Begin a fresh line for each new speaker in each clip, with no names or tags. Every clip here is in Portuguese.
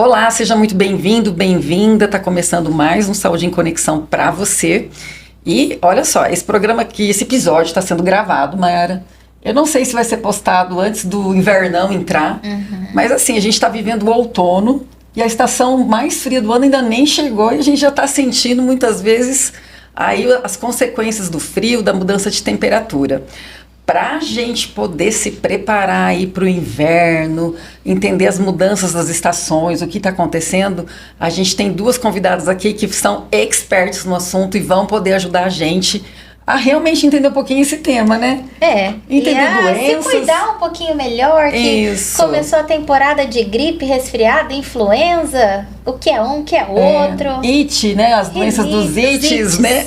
Olá, seja muito bem-vindo, bem-vinda. Está começando mais um Saúde em Conexão para você. E olha só, esse programa aqui, esse episódio está sendo gravado, Mayara. Eu não sei se vai ser postado antes do invernão entrar, mas assim, a gente está vivendo o outono e a estação mais fria do ano ainda nem chegou e a gente já está sentindo muitas vezes aí as consequências do frio, da mudança de temperatura. Para a gente poder se preparar aí para o inverno, entender as mudanças das estações, o que está acontecendo, a gente tem duas convidadas aqui que são experts no assunto e vão poder ajudar a gente a realmente entender um pouquinho esse tema, né? Entender doenças.
Se cuidar um pouquinho melhor, que
Isso.
começou a temporada de gripe, resfriado, influenza, o que é um, o que é outro.
It, né? As doenças dos ites, né?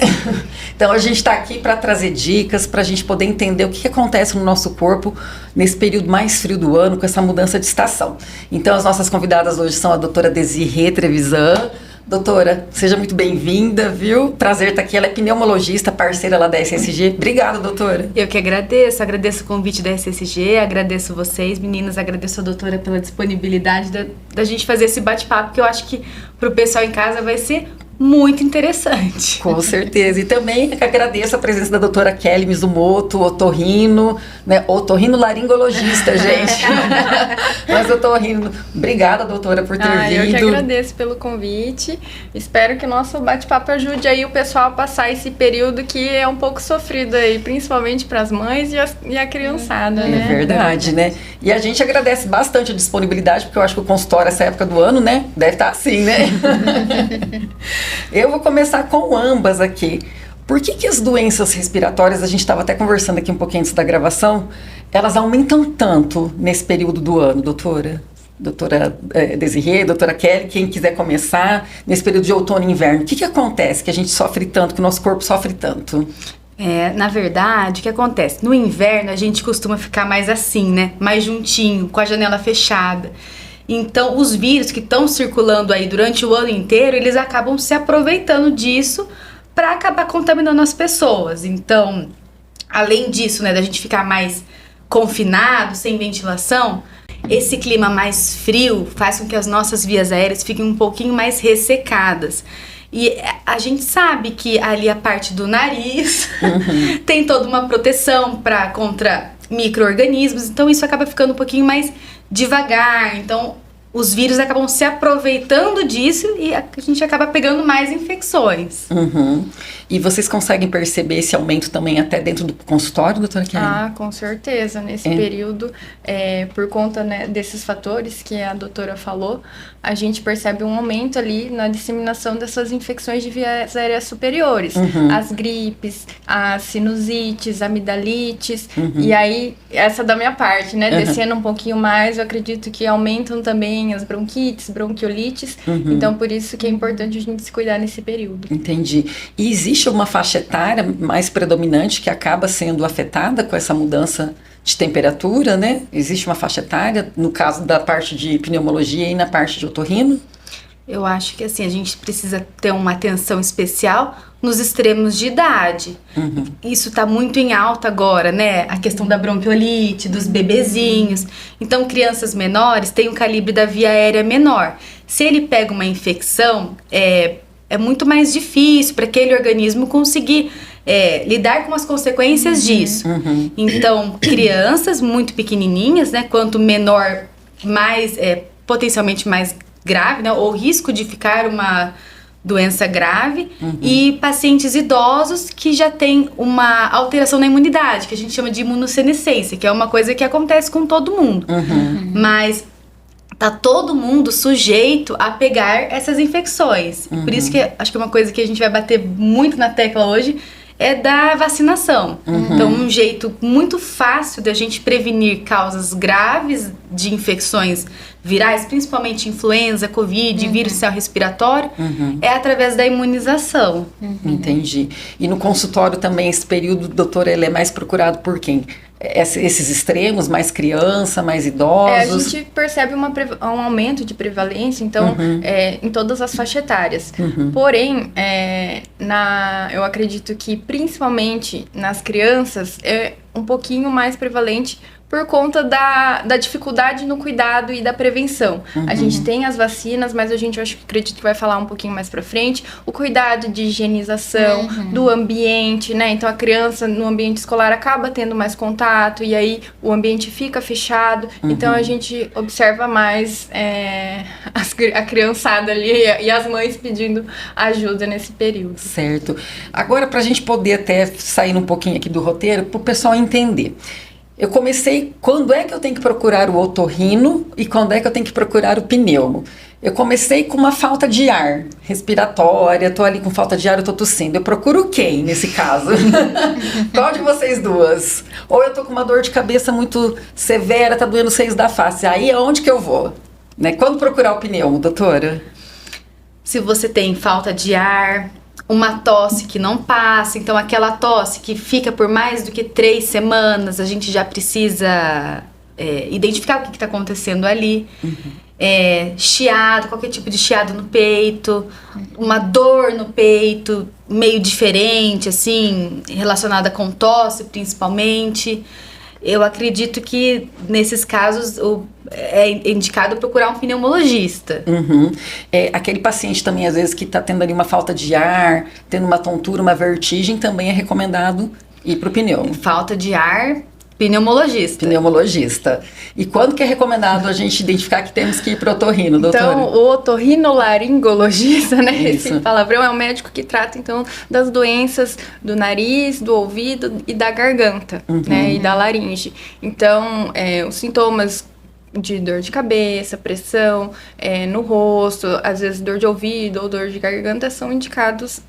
Então a gente está aqui para trazer dicas, para a gente poder entender o que acontece no nosso corpo nesse período mais frio do ano, com essa mudança de estação. Então as nossas convidadas hoje são a doutora Desirê Trevisan. Doutora, seja muito bem-vinda, viu? Prazer estar aqui. Ela é pneumologista, parceira lá da SSG. Obrigada, doutora.
Eu que agradeço o convite da SSG, agradeço vocês, meninas, agradeço a doutora pela disponibilidade da gente fazer esse bate-papo, que eu acho que pro pessoal em casa vai ser muito interessante.
Com certeza. E também agradeço a presença da doutora Kelly Mizumoto, otorrino, né? Otorrino-laringologista, gente. Mas otorrino. Obrigada, doutora, por ter vindo.
Eu que agradeço pelo convite. Espero que o nosso bate-papo ajude aí o pessoal a passar esse período que é um pouco sofrido aí, principalmente para as mães e a criançada, né?
É verdade, né? E a gente agradece bastante a disponibilidade, porque eu acho que o consultório, essa época do ano, né? Deve estar assim, né? Eu vou começar com ambas aqui. Por que as doenças respiratórias, a gente estava até conversando aqui um pouquinho antes da gravação, elas aumentam tanto nesse período do ano, doutora? Doutora Desirê, doutora Kelly, quem quiser começar, nesse período de outono e inverno, o que acontece que a gente sofre tanto, que o nosso corpo sofre tanto?
Na verdade, o que acontece? No inverno a gente costuma ficar mais assim, né? Mais juntinho, com a janela fechada. Então, os vírus que estão circulando aí durante o ano inteiro, eles acabam se aproveitando disso para acabar contaminando as pessoas. Então, além disso, né, da gente ficar mais confinado, sem ventilação, esse clima mais frio faz com que as nossas vias aéreas fiquem um pouquinho mais ressecadas. E a gente sabe que ali a parte do nariz tem toda uma proteção contra micro-organismos, então isso acaba ficando um pouquinho mais devagar, então os vírus acabam se aproveitando disso e a gente acaba pegando mais infecções.
E vocês conseguem perceber esse aumento também até dentro do consultório, doutora Kelly?
Com certeza. Nesse período, por conta, né, desses fatores que a doutora falou, a gente percebe um aumento ali na disseminação dessas infecções de vias aéreas superiores. As gripes, as sinusites, amidalites. E aí, essa da minha parte, né? Descendo um pouquinho mais, eu acredito que aumentam também as bronquites, bronquiolites. Então, por isso que é importante a gente se cuidar nesse período.
Entendi. E existe uma faixa etária mais predominante que acaba sendo afetada com essa mudança de temperatura, né? Existe uma faixa etária, no caso da parte de pneumologia e na parte de otorrino?
Eu acho que assim, a gente precisa ter uma atenção especial nos extremos de idade. Isso está muito em alta agora, né? A questão da bronquiolite, dos bebezinhos. Então, crianças menores têm um calibre da via aérea menor. Se ele pega uma infecção, é muito mais difícil para aquele organismo conseguir lidar com as consequências disso. Então, crianças muito pequenininhas, né? Quanto menor, mais potencialmente mais grave, né? Ou risco de ficar uma doença grave. E pacientes idosos que já têm uma alteração na imunidade, que a gente chama de imunossenescência, que é uma coisa que acontece com todo mundo. Mas tá todo mundo sujeito a pegar essas infecções. Por isso que acho que uma coisa que a gente vai bater muito na tecla hoje é da vacinação. Então, um jeito muito fácil da gente prevenir causas graves de infecções virais, principalmente influenza, covid, vírus céu respiratório, é através da imunização.
Entendi. E no consultório também, esse período, doutora, ele é mais procurado por quem? Esses extremos, mais criança, mais idosos?
A gente percebe um aumento de prevalência, então, em todas as faixas etárias. Porém, eu acredito que, principalmente nas crianças, é um pouquinho mais prevalente por conta da dificuldade no cuidado e da prevenção. A gente tem as vacinas, mas a gente, eu acredito que vai falar um pouquinho mais pra frente, o cuidado de higienização, do ambiente, né? Então a criança no ambiente escolar acaba tendo mais contato e aí o ambiente fica fechado. Então a gente observa mais a criançada ali e as mães pedindo ajuda nesse período.
Certo. Agora, para a gente poder até sair um pouquinho aqui do roteiro, para o pessoal entender. Eu comecei, quando é que eu tenho que procurar o otorrino e quando é que eu tenho que procurar o pneumo? Eu comecei com uma falta de ar respiratória, tô ali com falta de ar, eu tô tossindo. Eu procuro quem nesse caso? Qual de vocês duas? Ou eu tô com uma dor de cabeça muito severa, tá doendo os seios da face. Aí aonde que eu vou? Né? Quando procurar o pneumo, doutora?
Se você tem falta de ar, uma tosse que não passa, então aquela tosse que fica por mais do que 3 semanas, a gente já precisa identificar o que está acontecendo ali. Chiado, qualquer tipo de chiado no peito, uma dor no peito meio diferente, assim, relacionada com tosse principalmente. Eu acredito que nesses casos é indicado procurar um pneumologista.
Aquele paciente também, às vezes, que está tendo ali uma falta de ar, tendo uma tontura, uma vertigem, também é recomendado ir para o pneumo.
Falta de ar, pneumologista.
Pneumologista. E quando que é recomendado a gente identificar que temos que ir para o otorrino, doutora?
Então, o otorrinolaringologista, né?
Isso.
Esse palavrão é o médico que trata, então, das doenças do nariz, do ouvido e da garganta, né? E da laringe. Então, os sintomas de dor de cabeça, pressão no rosto, às vezes dor de ouvido ou dor de garganta são indicados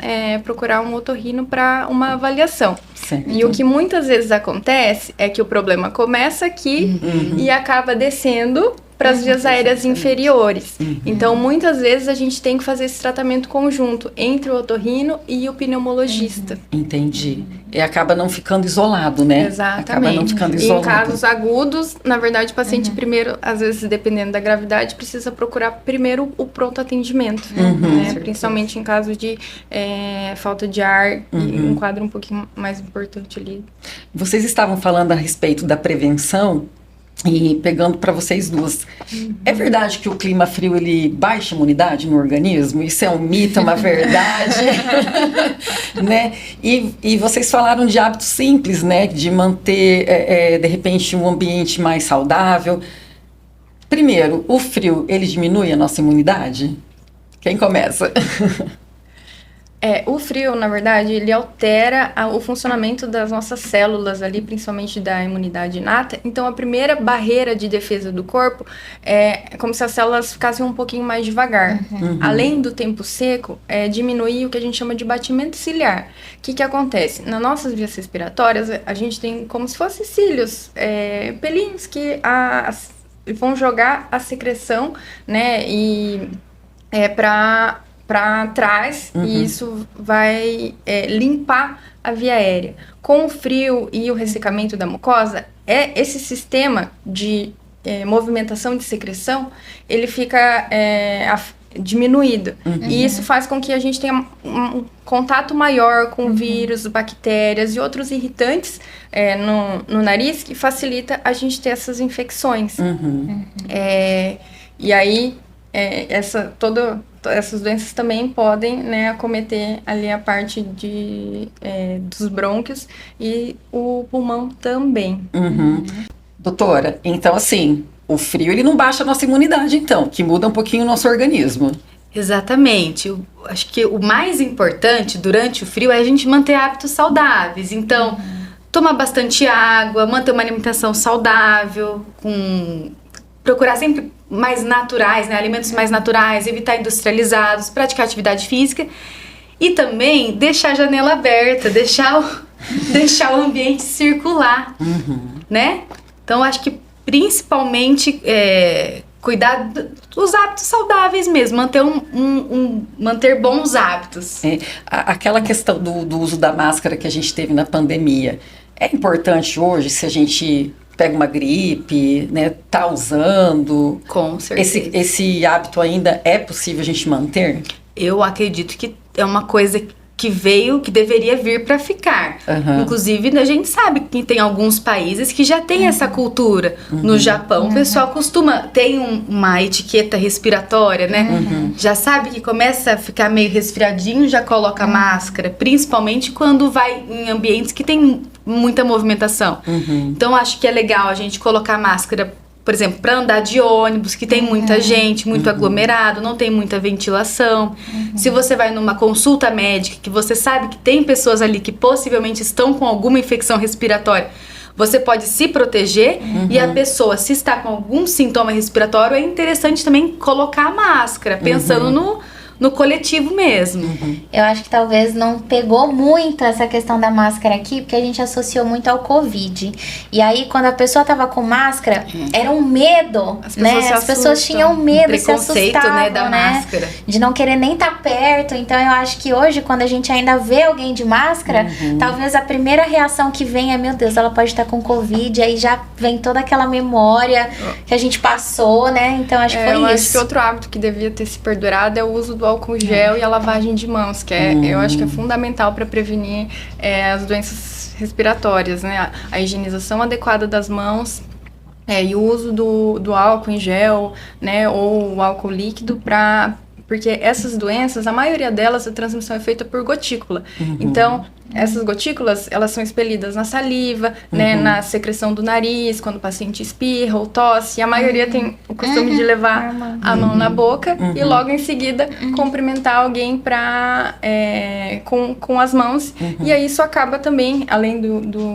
procurar um otorrino para uma avaliação.
Certo.
E o que muitas vezes acontece é que o problema começa aqui e acaba descendo para as vias aéreas inferiores. Então, muitas vezes a gente tem que fazer esse tratamento conjunto entre o otorrino e o pneumologista.
Entendi. E acaba não ficando isolado, né?
Exatamente.
Acaba não ficando
E
isolado.
em casos agudos, na verdade, o paciente primeiro, às vezes, dependendo da gravidade, precisa procurar primeiro o pronto atendimento, né? Principalmente em caso de falta de ar e um quadro um pouquinho mais importante ali.
Vocês estavam falando a respeito da prevenção e pegando para vocês duas. É verdade que o clima frio ele baixa a imunidade no organismo? Isso é um mito, é uma verdade? Né? E vocês falaram de hábitos simples, né? De manter, de repente, um ambiente mais saudável. Primeiro, o frio, ele diminui a nossa imunidade? Quem começa?
O frio, na verdade, ele altera o funcionamento das nossas células ali, principalmente da imunidade inata. Então, a primeira barreira de defesa do corpo é como se as células ficassem um pouquinho mais devagar. Além do tempo seco, diminuir o que a gente chama de batimento ciliar. O que acontece? Nas nossas vias respiratórias, a gente tem como se fossem cílios, pelinhos que vão jogar a secreção, né, e para trás, e isso vai limpar a via aérea. Com o frio e o ressecamento da mucosa, esse sistema de movimentação de secreção, ele fica diminuído. E isso faz com que a gente tenha um contato maior com vírus, bactérias e outros irritantes no nariz, que facilita a gente ter essas infecções. E aí, essas doenças também podem, né, acometer ali a parte dos brônquios e o pulmão também.
Doutora, então assim, o frio ele não baixa a nossa imunidade, então, que muda um pouquinho o nosso organismo.
Exatamente. Eu acho que o mais importante durante o frio é a gente manter hábitos saudáveis. Então, tomar bastante água, manter uma alimentação saudável, procurar sempre mais naturais, né? Alimentos mais naturais, evitar industrializados, praticar atividade física e também deixar a janela aberta, deixar o ambiente circular, né? Então, acho que principalmente cuidar dos hábitos saudáveis mesmo, manter bons hábitos.
Aquela questão do uso da máscara que a gente teve na pandemia, é importante hoje se a gente pega uma gripe, né, tá usando?
Com certeza.
Esse hábito ainda é possível a gente manter?
Eu acredito que é uma coisa que deveria vir para ficar. Inclusive, a gente sabe que tem alguns países que já tem essa cultura. No Japão, o pessoal costuma ter uma etiqueta respiratória, né? Já sabe que começa a ficar meio resfriadinho, já coloca máscara, principalmente quando vai em ambientes que tem muita movimentação. Então, acho que é legal a gente colocar máscara, por exemplo, para andar de ônibus, que tem muita gente, muito aglomerado, não tem muita ventilação. Se você vai numa consulta médica, que você sabe que tem pessoas ali que possivelmente estão com alguma infecção respiratória, você pode se proteger. E a pessoa, se está com algum sintoma respiratório, é interessante também colocar a máscara, pensando no coletivo mesmo.
Eu acho que talvez não pegou muito essa questão da máscara aqui, porque a gente associou muito ao Covid. E aí, quando a pessoa tava com máscara, era um medo, As pessoas tinham medo, se assustavam,
né, da máscara.
De não querer nem estar perto. Então, eu acho que hoje, quando a gente ainda vê alguém de máscara, talvez a primeira reação que vem é, meu Deus, ela pode estar com Covid. Aí já vem toda aquela memória que a gente passou, né? Então, acho que foi isso.
Eu acho que outro hábito que devia ter se perdurado é o uso do álcool gel e a lavagem de mãos, que eu acho que é fundamental para prevenir as doenças respiratórias, né? A higienização adequada das mãos e o uso do álcool em gel, né? Ou o álcool líquido porque essas doenças, a maioria delas, a transmissão é feita por gotícula. Então, essas gotículas, elas são expelidas na saliva, né, na secreção do nariz, quando o paciente espirra ou tosse. E a maioria tem o costume de levar a mão na boca e logo em seguida cumprimentar alguém com as mãos. E aí isso acaba também, além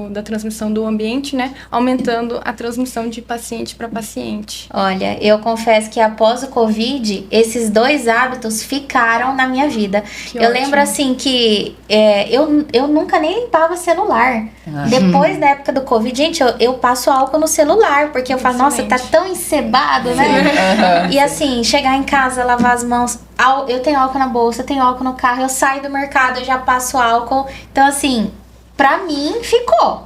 da transmissão do ambiente, né, aumentando a transmissão de paciente para paciente.
Olha, eu confesso que após o Covid, esses dois hábitos ficaram na minha vida. Eu lembro assim que eu nunca nem limpava celular. Depois da época do Covid, gente, eu passo álcool no celular, porque eu falo, nossa, tá tão encebado, né? E assim, chegar em casa, lavar as mãos, eu tenho álcool na bolsa, eu tenho álcool no carro, eu saio do mercado, eu já passo álcool. Então, assim, pra mim, ficou.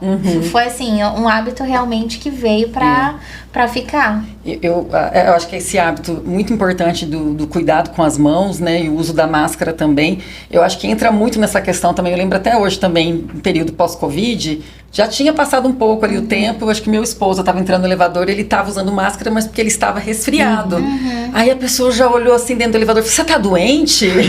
Foi assim, um hábito realmente que veio pra ficar.
Eu acho que esse hábito muito importante do cuidado com as mãos, né, e o uso da máscara também, eu acho que entra muito nessa questão também. Eu lembro até hoje também, no período pós-Covid, já tinha passado um pouco ali o tempo. Eu acho que meu esposo estava entrando no elevador, ele estava usando máscara, mas porque ele estava resfriado. Aí a pessoa já olhou assim dentro do elevador, você tá doente?
Né?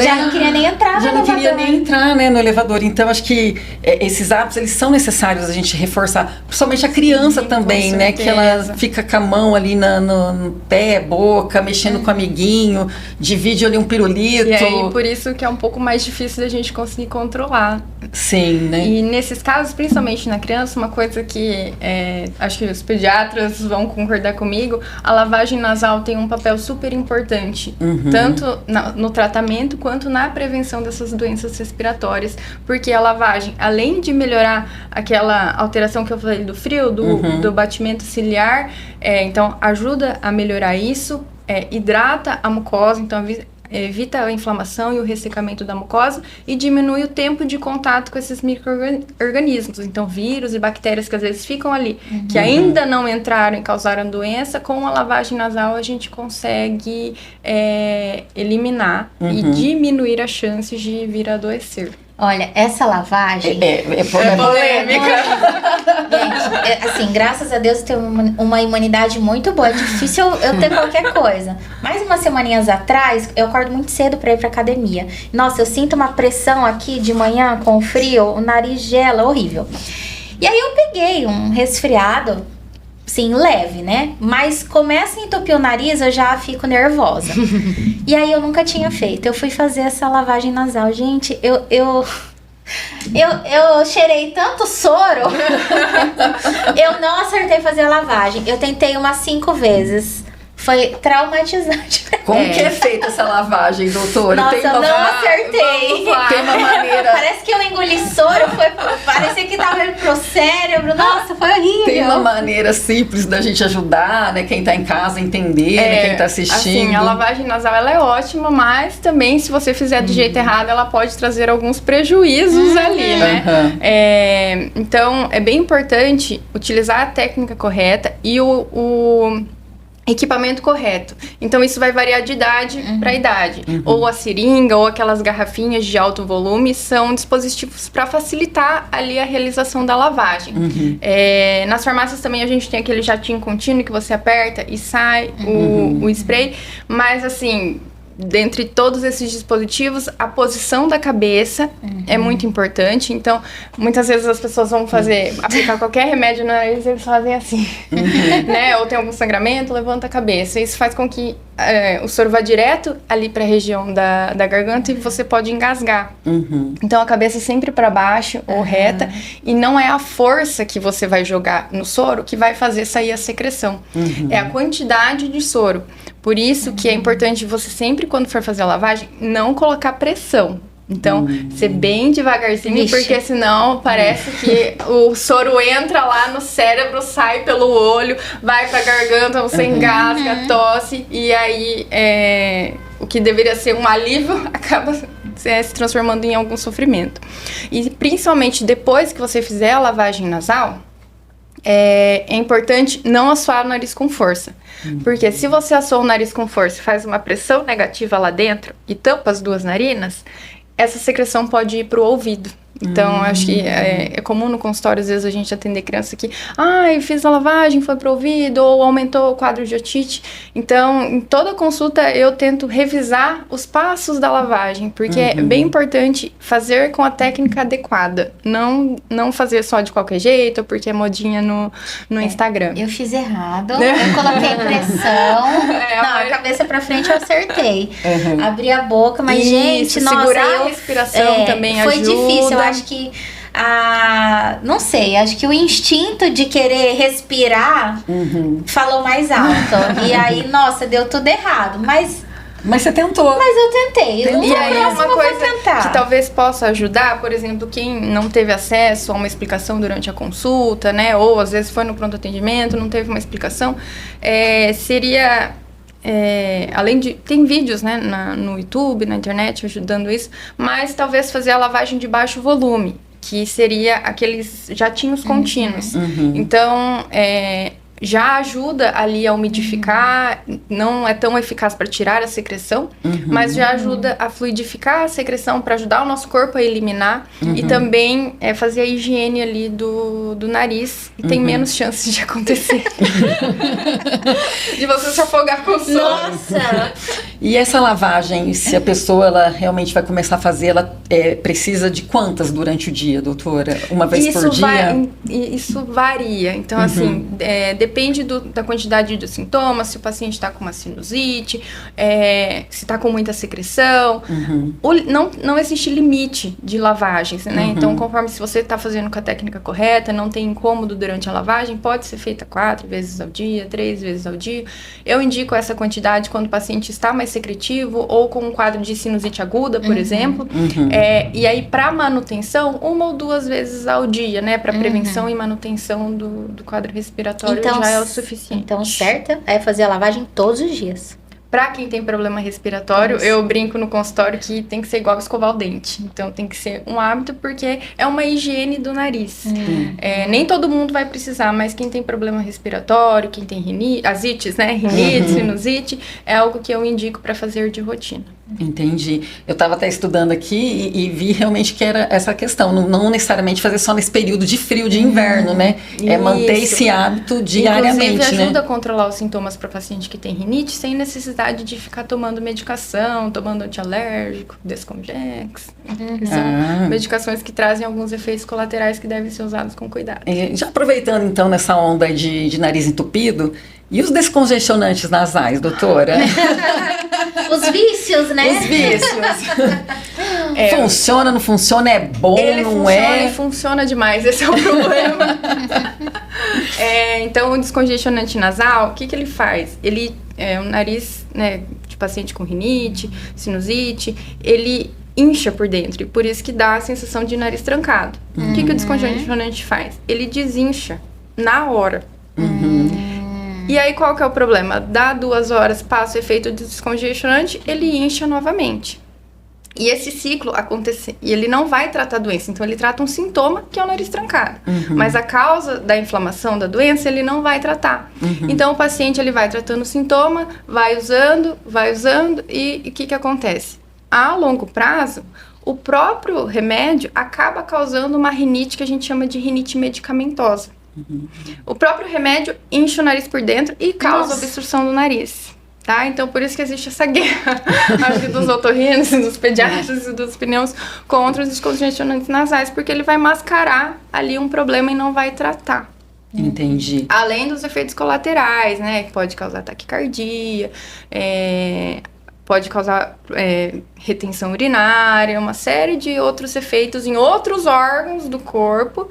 Já não queria nem entrar no elevador. Já não queria nem
entrar, né, no elevador. Então, acho que esses hábitos, eles são necessários a gente reforçar, principalmente a criança também, né, que ela fica com a mão ali no pé, boca, mexendo com o amiguinho, divide ali um pirulito.
E aí, por isso que é um pouco mais difícil da gente conseguir controlar.
Sim, né?
E nesses casos, principalmente na criança, uma coisa que acho que os pediatras vão concordar comigo, a lavagem nasal tem um papel super importante, tanto no tratamento quanto na prevenção dessas doenças respiratórias, porque a lavagem, além de melhorar aquela alteração que eu falei do frio, do batimento ciliar, então ajuda a melhorar isso, hidrata a mucosa, então evita a inflamação e o ressecamento da mucosa e diminui o tempo de contato com esses micro-organismos. Então, vírus e bactérias que às vezes ficam ali, que ainda não entraram e causaram doença, com a lavagem nasal a gente consegue eliminar e diminuir as chances de vir a adoecer.
Olha, essa lavagem...
É polêmica.
Gente, assim, graças a Deus eu tenho uma imunidade muito boa. É difícil eu ter qualquer coisa. Mas umas semaninhas atrás, eu acordo muito cedo pra ir pra academia. Nossa, eu sinto uma pressão aqui de manhã com o frio, o nariz gela, horrível. E aí eu peguei um resfriado, sim, leve, né? Mas começa a entupir o nariz, eu já fico nervosa. E aí eu nunca tinha feito. Eu fui fazer essa lavagem nasal. Gente, eu cheirei tanto soro. Eu não acertei fazer a lavagem. Eu tentei umas 5 vezes. Foi traumatizante.
Como que é feita essa lavagem, doutora?
Nossa, eu não acertei.
Tem uma maneira...
Parece que eu engoli soro, parecia que tava indo pro cérebro. Nossa, foi horrível.
Tem uma maneira simples da gente ajudar, né? Quem tá em casa entender, né, quem tá assistindo.
Assim, a lavagem nasal, ela é ótima, mas também, se você fizer do jeito errado, ela pode trazer alguns prejuízos ali, né? Então, é bem importante utilizar a técnica correta e equipamento correto. Então, isso vai variar de idade para idade. Ou a seringa, ou aquelas garrafinhas de alto volume, são dispositivos para facilitar ali a realização da lavagem. Nas farmácias também a gente tem aquele jatinho contínuo que você aperta e sai o spray. Mas, assim, dentre todos esses dispositivos, a posição da cabeça é muito importante. Então, muitas vezes as pessoas vão aplicar qualquer remédio no nariz e eles fazem assim, né? Ou tem algum sangramento, levanta a cabeça. Isso faz com que o soro vá direto ali para a região da garganta e você pode engasgar. Então, a cabeça sempre para baixo ou reta. E não é a força que você vai jogar no soro que vai fazer sair a secreção. É a quantidade de soro. Por isso que é importante você sempre, quando for fazer a lavagem, não colocar pressão. Então, ser bem devagarzinho, porque senão parece que o soro entra lá no cérebro, sai pelo olho, vai pra garganta, você engasga, tosse, e aí o que deveria ser um alívio acaba se transformando em algum sofrimento. E principalmente depois que você fizer a lavagem nasal, é importante não assoar o nariz com força. Porque se você assoa o nariz com força e faz uma pressão negativa lá dentro e tampa as duas narinas, essa secreção pode ir para o ouvido. Então, acho que é comum no consultório, às vezes, a gente atender criança que eu fiz a lavagem, foi pro ouvido, ou aumentou o quadro de otite. Então, em toda consulta, eu tento revisar os passos da lavagem, porque é bem importante fazer com a técnica adequada. Não fazer só de qualquer jeito, porque é modinha no Instagram.
Eu fiz errado, eu coloquei pressão, a cabeça pra frente eu acertei. Abri a boca, mas gente, nossa,
segurar a respiração também
foi
ajuda.
Difícil, eu acho que não sei, acho que o instinto de querer respirar falou mais alto. E aí, nossa, deu tudo errado. Mas
você tentou.
Mas eu tentei.
E aí, uma coisa que talvez possa ajudar, por exemplo, quem não teve acesso a uma explicação durante a consulta, né? Ou às vezes foi no pronto atendimento, não teve uma explicação, seria... além de... Tem vídeos, né, no YouTube, na internet, ajudando isso, mas talvez fazer a lavagem de baixo volume, que seria aqueles jatinhos contínuos. Então, já ajuda ali a umidificar, não é tão eficaz para tirar a secreção, mas já ajuda a fluidificar a secreção para ajudar o nosso corpo a eliminar e também fazer a higiene ali do nariz e tem menos chances de acontecer. De você se afogar com o soro.
Nossa!
E essa lavagem, se a pessoa ela realmente vai começar a fazer, ela precisa de quantas durante o dia, doutora? Uma vez por dia?
Isso varia. Então, assim, depende da quantidade de sintomas, se o paciente está com uma sinusite, se está com muita secreção. Não existe limite de lavagens, né? Então, conforme se você está fazendo com a técnica correta, não tem incômodo durante a lavagem, pode ser feita 4 vezes ao dia, 3 vezes ao dia. Eu indico essa quantidade quando o paciente está mais secretivo ou com um quadro de sinusite aguda, por exemplo. E aí, para manutenção, 1 ou 2 vezes ao dia, né? Para prevenção e manutenção do quadro respiratório, então, já é o suficiente.
Então, certo é fazer a lavagem todos os dias.
Pra quem tem problema respiratório, eu brinco no consultório que tem que ser igual escovar o dente. Então, tem que ser um hábito, porque é uma higiene do nariz. Nem todo mundo vai precisar, mas quem tem problema respiratório, quem tem asites, né? Rinite, sinusite, é algo que eu indico para fazer de rotina.
Entendi. Eu estava até estudando aqui e vi realmente que era essa questão, não necessariamente fazer só nesse período de frio de inverno, né? É manter esse hábito diariamente,
inclusive, ajuda
né?
a controlar os sintomas para paciente que tem rinite sem necessidade de ficar tomando medicação, tomando antialérgico, Descongex. São medicações que trazem alguns efeitos colaterais que devem ser usados com cuidado.
Já aproveitando então nessa onda de nariz entupido, e os descongestionantes nasais, doutora?
Os vícios, né?
Os vícios. Funciona, não funciona, é bom,
ele
não
funciona,
é?
Ele funciona demais, esse é o problema. Então, o descongestionante nasal, o que ele faz? Ele, o nariz, né, de paciente com rinite, sinusite, ele incha por dentro, e por isso que dá a sensação de nariz trancado. O que o descongestionante faz? Ele desincha na hora. E aí, qual que é o problema? Dá 2 horas, passa o efeito do descongestionante, ele incha novamente. E esse ciclo acontece, e ele não vai tratar a doença, então ele trata um sintoma, que é o nariz trancado. Mas a causa da inflamação da doença, ele não vai tratar. Então o paciente, ele vai tratando o sintoma, vai usando, e o que acontece? A longo prazo, o próprio remédio acaba causando uma rinite que a gente chama de rinite medicamentosa. O próprio remédio enche o nariz por dentro e causa obstrução do nariz. Tá? Então, por isso que existe essa guerra, acho que dos otorrinos, dos pediatras e dos pneus contra os descongestionantes nasais, porque ele vai mascarar ali um problema e não vai tratar.
Entendi.
Além dos efeitos colaterais, né? Que pode causar taquicardia, pode causar retenção urinária, uma série de outros efeitos em outros órgãos do corpo.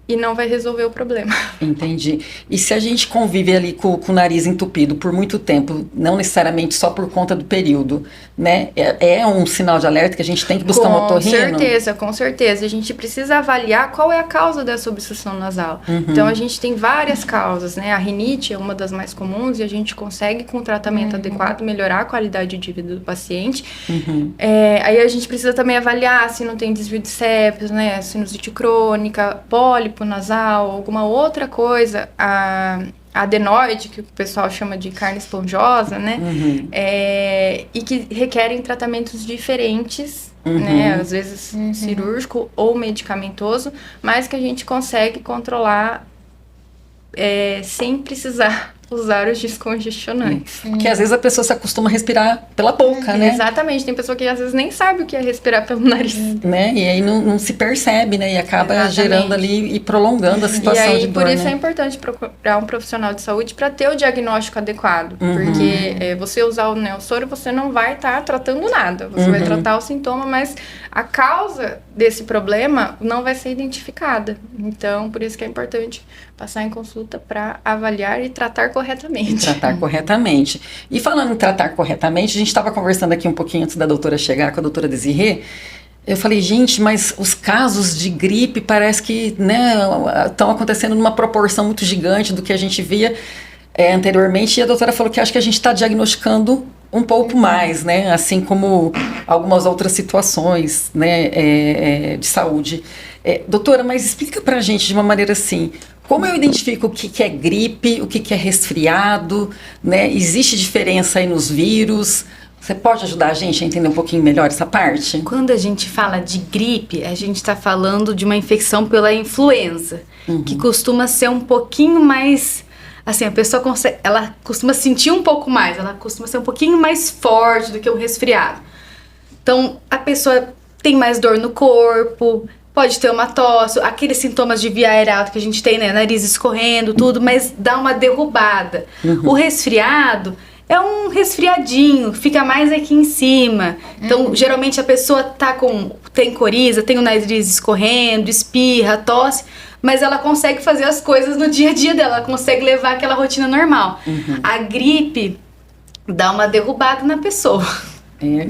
E não vai resolver o problema.
Entendi. E se a gente convive ali com o nariz entupido por muito tempo, não necessariamente só por conta do período, né? É um sinal de alerta que a gente tem que buscar um otorrino?
Com certeza. A gente precisa avaliar qual é a causa dessa obstrução nasal. Então, a gente tem várias causas, né? A rinite é uma das mais comuns e a gente consegue, com tratamento adequado, melhorar a qualidade de vida do paciente. Aí a gente precisa também avaliar se não tem desvio de septos, né? Sinusite crônica, pólipo nasal, alguma outra coisa, a adenoide, que o pessoal chama de carne esponjosa, né? E que requerem tratamentos diferentes, né? Às vezes cirúrgico ou medicamentoso, mas que a gente consegue controlar sem precisar usar os descongestionantes.
Porque às vezes a pessoa se acostuma a respirar pela boca, né?
Exatamente, tem pessoa que às vezes nem sabe o que é respirar pelo nariz.
Né? E aí não se percebe, né? E acaba gerando ali e prolongando a situação
e aí,
de dor,
por isso
né?
é importante procurar um profissional de saúde para ter o diagnóstico adequado. Porque você usar o neossoro, você não vai estar tratando nada. Você vai tratar o sintoma, mas a causa desse problema não vai ser identificada. Então, por isso que é importante passar em consulta para avaliar e tratar corretamente.
E falando em tratar corretamente, a gente estava conversando aqui um pouquinho antes da doutora chegar, com a doutora Desirê. Eu falei, gente, mas os casos de gripe parece que, né, estão acontecendo numa proporção muito gigante do que a gente via anteriormente. E a doutora falou que acho que a gente está diagnosticando um pouco mais, né? Assim como algumas outras situações, né, de saúde. Doutora, mas explica pra gente de uma maneira assim, como eu identifico o que é gripe, o que é resfriado, né? Existe diferença aí nos vírus? Você pode ajudar a gente a entender um pouquinho melhor essa parte?
Quando a gente fala de gripe, a gente está falando de uma infecção pela influenza, que costuma ser um pouquinho mais... Assim, a pessoa ela costuma sentir um pouco mais, ela costuma ser um pouquinho mais forte do que o resfriado. Então, a pessoa tem mais dor no corpo, pode ter uma tosse, aqueles sintomas de via aérea alta que a gente tem, né? Nariz escorrendo, tudo, mas dá uma derrubada. O resfriado é um resfriadinho, fica mais aqui em cima. Então, geralmente a pessoa tem coriza, tem o nariz escorrendo, espirra, tosse, mas ela consegue fazer as coisas no dia a dia dela, ela consegue levar aquela rotina normal. A gripe dá uma derrubada na pessoa.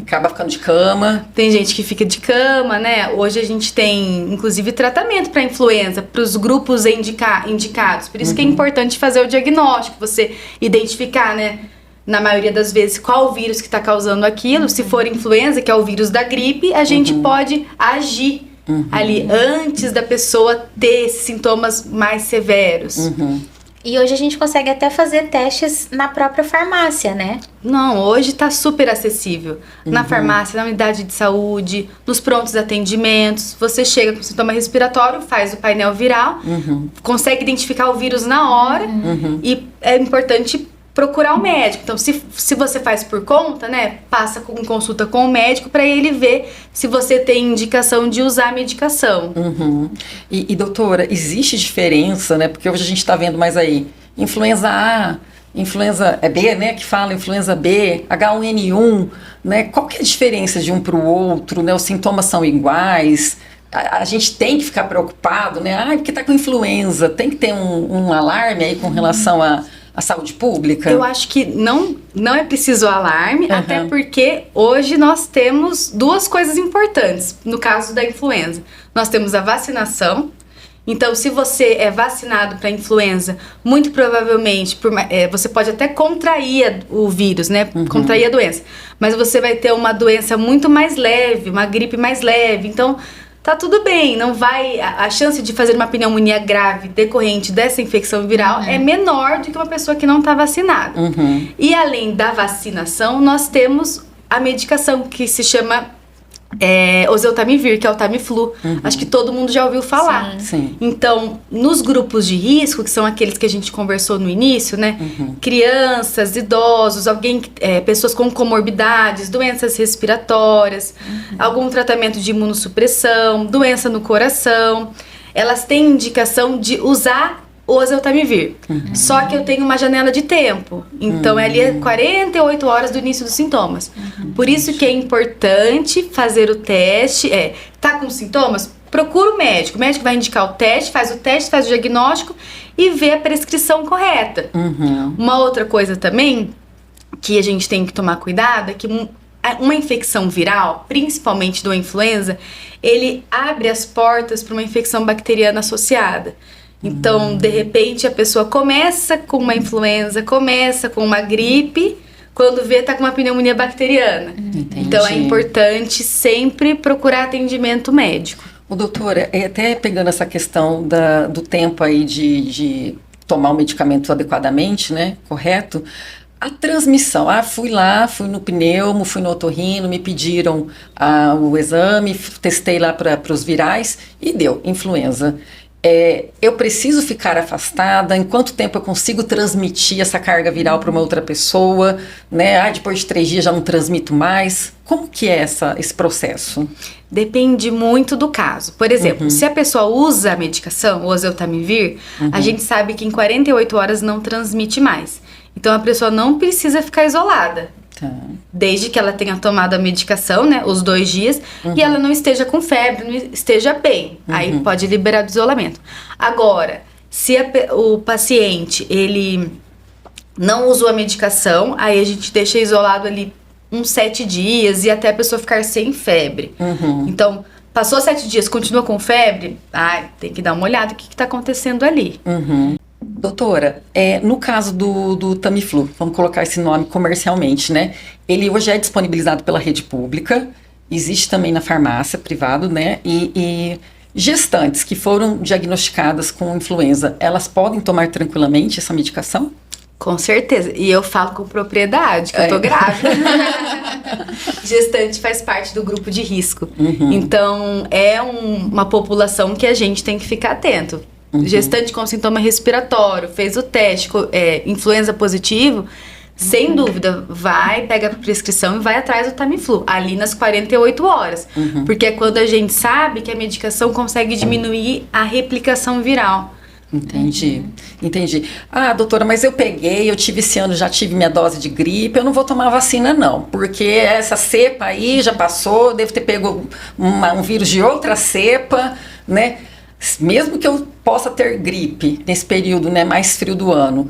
Acaba ficando de cama.
Tem gente que fica de cama, né? Hoje a gente tem, inclusive, tratamento para influenza, para os grupos indicados. Por isso que é importante fazer o diagnóstico, você identificar, né? Na maioria das vezes, qual o vírus que está causando aquilo. Se for influenza, que é o vírus da gripe, a gente pode agir ali antes da pessoa ter esses sintomas mais severos.
E hoje a gente consegue até fazer testes na própria farmácia, né?
Não, hoje tá super acessível. Na farmácia, na unidade de saúde, nos prontos atendimentos. Você chega com sintoma respiratório, faz o painel viral, consegue identificar o vírus na hora. E é importante procurar o médico. Então, se você faz por conta, né, passa em consulta com o médico para ele ver se você tem indicação de usar a medicação.
E doutora, existe diferença, né? Porque hoje a gente está vendo mais aí influenza A, influenza B, né? Que fala influenza B, H1N1, né? Qual que é a diferença de um para o outro, né? Os sintomas são iguais? A gente tem que ficar preocupado, né? Porque tá com influenza, tem que ter um alarme aí com relação a saúde pública?
Eu acho que não é preciso alarme, até porque hoje nós temos duas coisas importantes no caso da influenza. Nós temos a vacinação Então, se você é vacinado para influenza, muito provavelmente você pode até contrair o vírus, né? Contrair a doença. Mas você vai ter uma doença muito mais leve, uma gripe mais leve. Então, tá tudo bem. Não vai. A chance de fazer uma pneumonia grave decorrente dessa infecção viral é menor do que uma pessoa que não está vacinada. E além da vacinação, nós temos a medicação que se chama oseltamivir, que é o Tamiflu. Acho que todo mundo já ouviu falar.
Sim.
Então, nos grupos de risco, que são aqueles que a gente conversou no início, né? Crianças, idosos, pessoas com comorbidades, doenças respiratórias, algum tratamento de imunossupressão, doença no coração, elas têm indicação de usar o oseltamivir. Só que eu tenho uma janela de tempo. Então, ali é 48 horas do início dos sintomas. Por isso que é importante fazer o teste. Tá com sintomas? Procura o médico. O médico vai indicar o teste, faz o diagnóstico e vê a prescrição correta. Uma outra coisa também que a gente tem que tomar cuidado é que uma infecção viral, principalmente do influenza, ele abre as portas para uma infecção bacteriana associada. Então, de repente, a pessoa começa com uma influenza, começa com uma gripe, quando vê, tá com uma pneumonia bacteriana. Então, é importante sempre procurar atendimento médico.
Doutora, até pegando essa questão do tempo aí de tomar o medicamento adequadamente, né, correto? A transmissão, fui no pneumo, fui no otorrino, me pediram o exame, testei lá para os virais e deu influenza. Eu preciso ficar afastada? Em quanto tempo eu consigo transmitir essa carga viral para uma outra pessoa? Né? Depois de 3 dias já não transmito mais. Como que é esse processo?
Depende muito do caso. Por exemplo, se a pessoa usa a medicação, o oseltamivir, a gente sabe que em 48 horas não transmite mais. Então, a pessoa não precisa ficar isolada.
Tá.
Desde que ela tenha tomado a medicação, né, os 2 dias, e ela não esteja com febre, não esteja bem. Aí pode liberar do isolamento. Agora, se o paciente, ele não usou a medicação, aí a gente deixa isolado ali uns 7 dias e até a pessoa ficar sem febre. Então, passou 7 dias, continua com febre, tem que dar uma olhada o que está acontecendo ali.
Doutora, no caso do Tamiflu, vamos colocar esse nome comercialmente, né? Ele hoje é disponibilizado pela rede pública, existe também na farmácia privado, né? E gestantes que foram diagnosticadas com influenza, elas podem tomar tranquilamente essa medicação?
Com certeza. E eu falo com propriedade, que eu tô grávida. Gestante faz parte do grupo de risco. Então, é uma população que a gente tem que ficar atento. Gestante com sintoma respiratório, fez o teste, influenza positivo, sem dúvida, pega a prescrição e vai atrás do Tamiflu, ali nas 48 horas. Porque é quando a gente sabe que a medicação consegue diminuir a replicação viral.
Entendi. Doutora, mas eu tive esse ano, já tive minha dose de gripe, eu não vou tomar vacina não, porque essa cepa aí já passou, devo ter pego um vírus de outra cepa, né? Mesmo que eu possa ter gripe nesse período, né, mais frio do ano,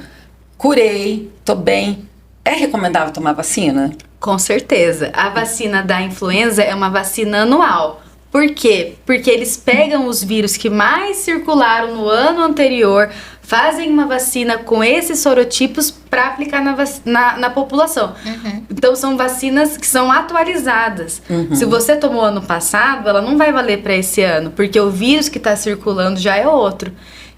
curei, tô bem, é recomendável tomar vacina?
Com certeza. A vacina da influenza é uma vacina anual. Por quê? Porque eles pegam os vírus que mais circularam no ano anterior, fazem uma vacina com esses sorotipos para aplicar na população. Então, são vacinas que são atualizadas. Se você tomou ano passado, ela não vai valer para esse ano, porque o vírus que está circulando já é outro.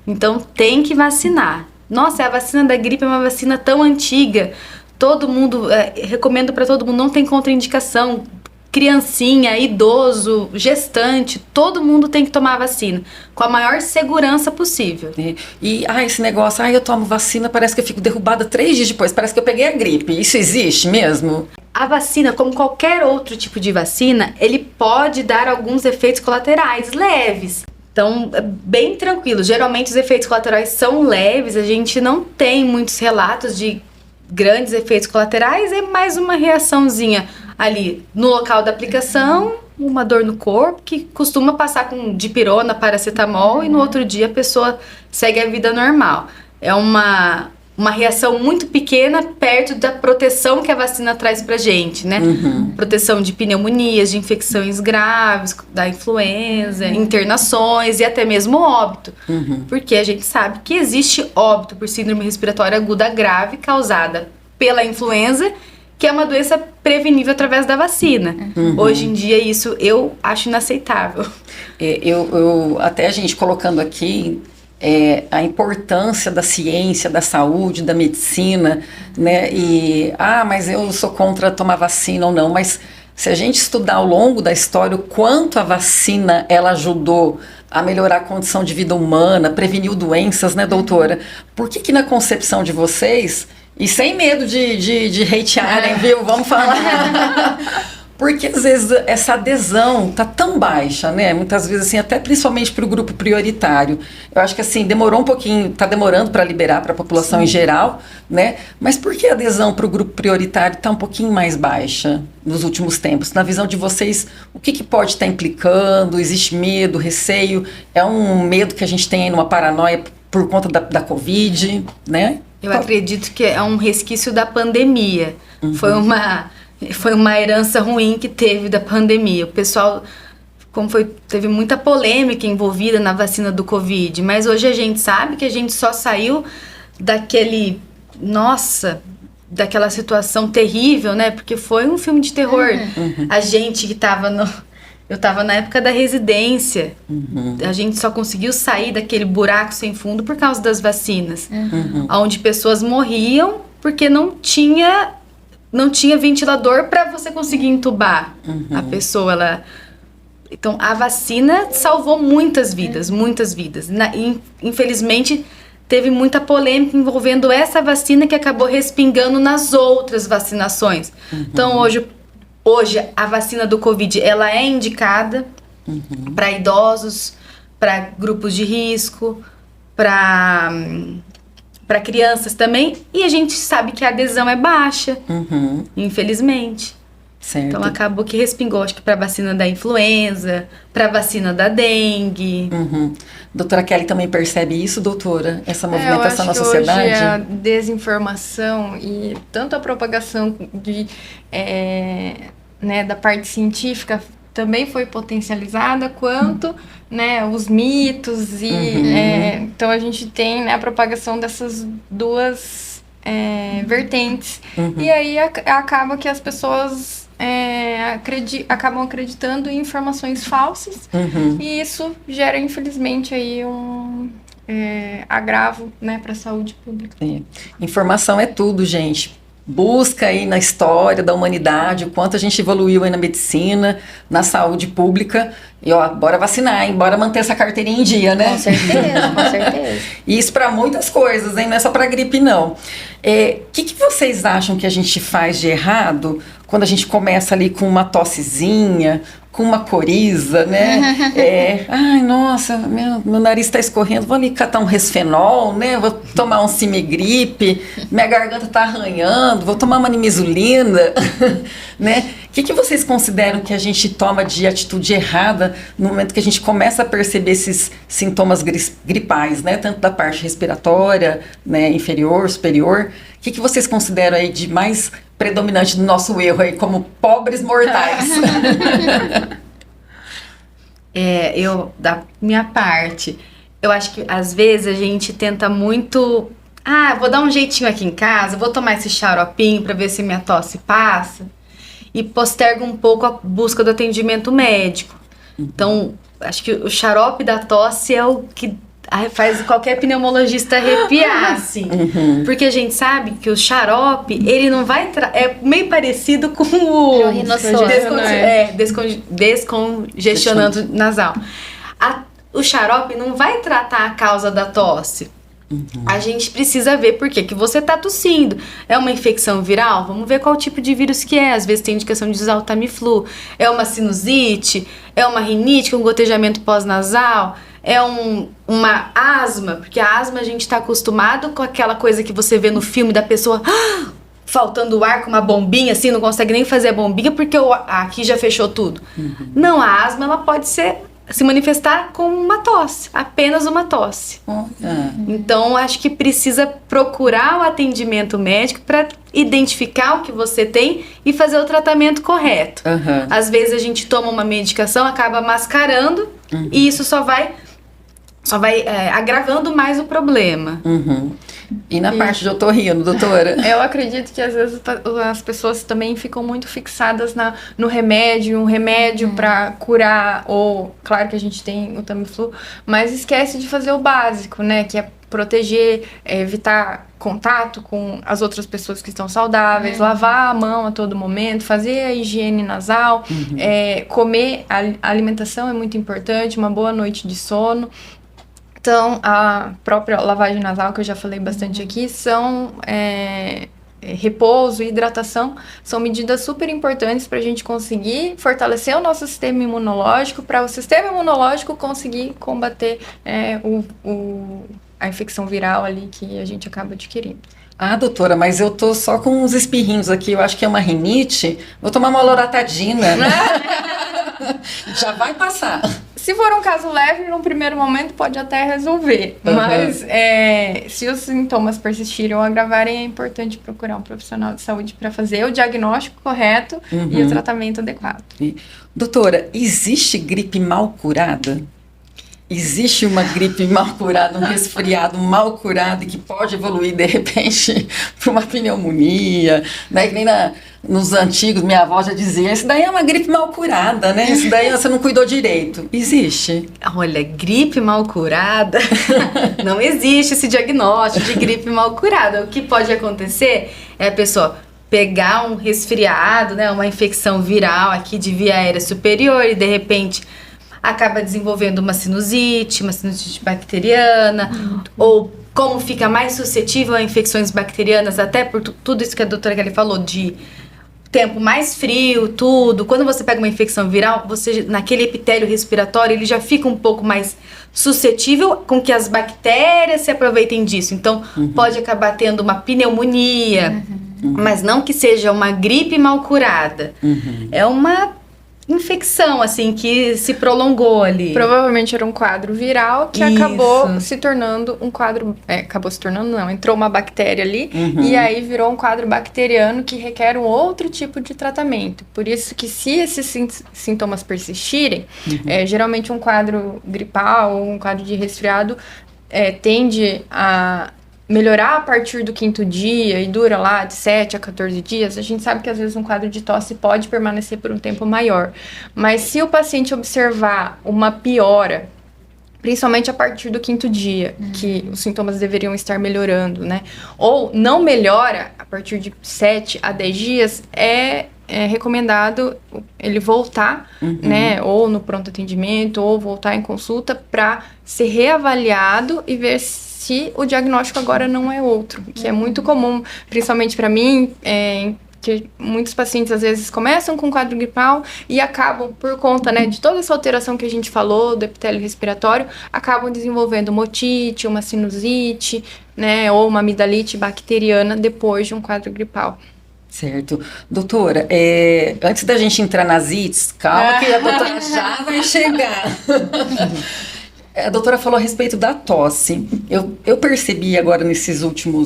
Então, tem que vacinar. Nossa, a vacina da gripe é uma vacina tão antiga. Todo mundo, recomendo para todo mundo, não tem contraindicação. Criancinha, idoso, gestante, todo mundo tem que tomar a vacina com a maior segurança possível.
E esse negócio, eu tomo vacina, parece que eu fico derrubada 3 dias depois, parece que eu peguei a gripe. Isso existe mesmo?
A vacina, como qualquer outro tipo de vacina, ele pode dar alguns efeitos colaterais leves. Então, é bem tranquilo. Geralmente os efeitos colaterais são leves, a gente não tem muitos relatos de grandes efeitos colaterais, é mais uma reaçãozinha ali no local da aplicação, uma dor no corpo, que costuma passar com dipirona, paracetamol, e no outro dia a pessoa segue a vida normal. É uma uma reação muito pequena perto da proteção que a vacina traz pra gente, né? Proteção de pneumonias, de infecções graves, da influenza, internações e até mesmo óbito. Porque a gente sabe que existe óbito por síndrome respiratória aguda grave causada pela influenza, que é uma doença prevenível através da vacina. Hoje em dia isso eu acho inaceitável.
Até a gente colocando aqui a importância da ciência, da saúde, da medicina, né? Mas eu sou contra tomar vacina ou não, mas se a gente estudar ao longo da história o quanto a vacina ela ajudou a melhorar a condição de vida humana, preveniu doenças, né, doutora? Por que na concepção de vocês, e sem medo de hatearem, viu? Vamos falar. Porque às vezes essa adesão tá tão baixa, né? Muitas vezes assim, até principalmente para o grupo prioritário. Eu acho que assim, demorou um pouquinho, tá demorando para liberar para a população em geral, né? Mas por que a adesão para o grupo prioritário tá um pouquinho mais baixa nos últimos tempos? Na visão de vocês, o que pode estar implicando? Existe medo, receio? É um medo que a gente tem aí numa paranoia por conta da Covid, né?
Eu acredito que é um resquício da pandemia. Foi uma herança ruim que teve da pandemia. O pessoal, teve muita polêmica envolvida na vacina do Covid, mas hoje a gente sabe que a gente só saiu daquela situação terrível, né? Porque foi um filme de terror. A gente que eu tava na época da residência. A gente só conseguiu sair daquele buraco sem fundo por causa das vacinas. Onde pessoas morriam porque não tinha ventilador para você conseguir entubar a pessoa. Então, a vacina salvou muitas vidas, muitas vidas. Infelizmente, teve muita polêmica envolvendo essa vacina que acabou respingando nas outras vacinações. Então, hoje, a vacina do Covid, ela é indicada para idosos, para grupos de risco, para crianças também, e a gente sabe que a adesão é baixa, infelizmente.
Certo.
Então acabou que respingou, acho que para a vacina da influenza, para a vacina da dengue.
Doutora Kelly também percebe isso, doutora? Essa movimentação na sociedade?
Hoje a desinformação e tanto a propagação da parte científica também foi potencializada, quanto os mitos. Então a gente tem a propagação dessas duas vertentes. E aí acaba que as pessoas acabam acreditando em informações falsas. E isso gera, infelizmente, aí um agravo para a saúde pública.
Informação é tudo, gente. Busca aí na história da humanidade o quanto a gente evoluiu aí na medicina, na saúde pública. E bora vacinar, hein? Bora manter essa carteirinha em dia, né?
Com certeza, com certeza.
E isso para muitas coisas, hein? Não é só para gripe, não. Que vocês acham que a gente faz de errado quando a gente começa ali com uma tossezinha, com uma coriza, né? Ai, nossa, meu nariz está escorrendo, vou ali catar um Resfenol, né? Vou tomar um Cimigripe, minha garganta está arranhando, vou tomar uma Nimesulina, né? O que vocês consideram que a gente toma de atitude errada no momento que a gente começa a perceber esses sintomas gripais, né? Tanto da parte respiratória, né? Inferior, superior. O que vocês consideram aí de mais predominante do nosso erro aí, como pobres mortais?
Da minha parte, eu acho que às vezes a gente tenta muito... vou dar um jeitinho aqui em casa, vou tomar esse xaropinho pra ver se minha tosse passa. E posterga um pouco a busca do atendimento médico. Então, acho que o xarope da tosse é o que faz qualquer pneumologista arrepiar, assim. Porque a gente sabe que o xarope, ele não vai... é meio parecido com o descongestionando nasal. O xarope não vai tratar a causa da tosse. A gente precisa ver por que você tá tossindo. É uma infecção viral? Vamos ver qual tipo de vírus que é. Às vezes tem indicação de usar o Tamiflu. É uma sinusite? É uma rinite com gotejamento pós-nasal? É uma asma? Porque a asma a gente tá acostumado com aquela coisa que você vê no filme da pessoa faltando ar com uma bombinha, assim, não consegue nem fazer a bombinha porque aqui já fechou tudo. Não, a asma ela pode ser se manifestar com uma tosse, apenas uma tosse. Então, acho que precisa procurar o atendimento médico para identificar o que você tem e fazer o tratamento correto. Às vezes a gente toma uma medicação, acaba mascarando e isso só vai agravando mais o problema.
E na parte de otorrino, doutora?
Eu acredito que às vezes as pessoas também ficam muito fixadas no remédio, um remédio para curar, ou claro que a gente tem o Tamiflu, mas esquece de fazer o básico, né? Que é proteger, evitar contato com as outras pessoas que estão saudáveis, lavar a mão a todo momento, fazer a higiene nasal, comer, a alimentação é muito importante, uma boa noite de sono. Então, a própria lavagem nasal, que eu já falei bastante aqui, são repouso e hidratação, são medidas super importantes para a gente conseguir fortalecer o nosso sistema imunológico, para o sistema imunológico conseguir combater a infecção viral ali que a gente acaba adquirindo.
Doutora, mas eu tô só com uns espirrinhos aqui, eu acho que é uma rinite, vou tomar uma loratadina. Já vai passar.
Se for um caso leve, num primeiro momento pode até resolver, mas se os sintomas persistirem ou agravarem, é importante procurar um profissional de saúde para fazer o diagnóstico correto e o tratamento adequado.
Doutora, existe gripe mal curada? Existe uma gripe mal curada, um resfriado mal curado e que pode evoluir de repente para uma pneumonia, né? Que nem nos antigos, minha avó já dizia, isso daí é uma gripe mal curada, né? Isso daí você não cuidou direito. Existe?
Olha, gripe mal curada, não existe esse diagnóstico de gripe mal curada. O que pode acontecer é a pessoa pegar um resfriado, né? Uma infecção viral aqui de via aérea superior e de repente acaba desenvolvendo uma sinusite bacteriana, ou como fica mais suscetível a infecções bacterianas, até por tudo isso que a doutora Kelly falou, de tempo mais frio, tudo. Quando você pega uma infecção viral, você, naquele epitélio respiratório, ele já fica um pouco mais suscetível com que as bactérias se aproveitem disso. Então, pode acabar tendo uma pneumonia, mas não que seja uma gripe mal curada. É uma infecção, assim, que se prolongou ali.
Provavelmente era um quadro viral que acabou se tornando um quadro... acabou se tornando, não. Entrou uma bactéria ali e aí virou um quadro bacteriano que requer um outro tipo de tratamento. Por isso que se esses sintomas persistirem, geralmente um quadro gripal ou um quadro de resfriado tende a melhorar a partir do 5º dia e dura lá de 7 a 14 dias, a gente sabe que às vezes um quadro de tosse pode permanecer por um tempo maior. Mas se o paciente observar uma piora, principalmente a partir do 5º dia, que os sintomas deveriam estar melhorando, né? Ou não melhora a partir de 7 a 10 dias, é recomendado ele voltar, né? Ou no pronto atendimento, ou voltar em consulta para ser reavaliado e ver se o diagnóstico agora não é outro, que é muito comum, principalmente para mim, que muitos pacientes às vezes começam com quadro gripal e acabam, por conta, né, de toda essa alteração que a gente falou, do epitélio respiratório, acabam desenvolvendo uma otite, uma sinusite, né, ou uma amidalite bacteriana depois de um quadro gripal.
Certo. Doutora, antes da gente entrar nas ites, calma que a doutora já vai chegar. A doutora falou a respeito da tosse. Eu percebi agora nesse último